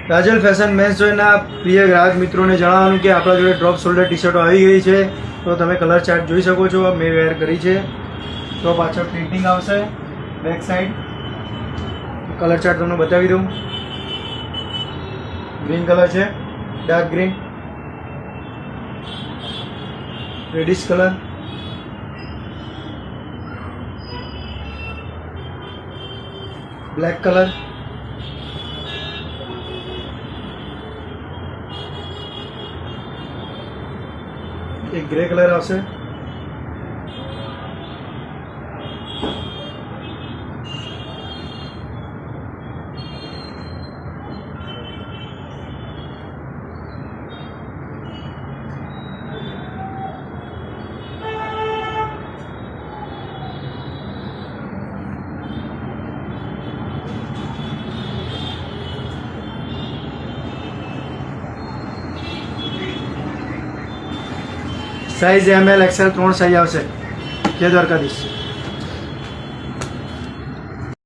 Rajal fashion men's જોઈના પ્રિય ગ્રાહક મિત્રોને જણાવવાનું કે આપણા જોડે ડ્રોપ શોલ્ડર ટી શર્ટો આવી ગઈ છે, તો તમે કલર ચાર્ટ જોઈ શકો છો. મેં વેર કરી છે, તો પાછળ પ્રિન્ટિંગ આવશે. બેક સાઈડ કલર ચાર્ટ તમને બતાવી દઉં. ગ્રીન કલર છે, dark green, reddish colour, black colour, એક ગ્રે કલર આવશે, સાઇઝ ML XL 3 સાઇઝ આવશે. જય દ્વારકાધીશ.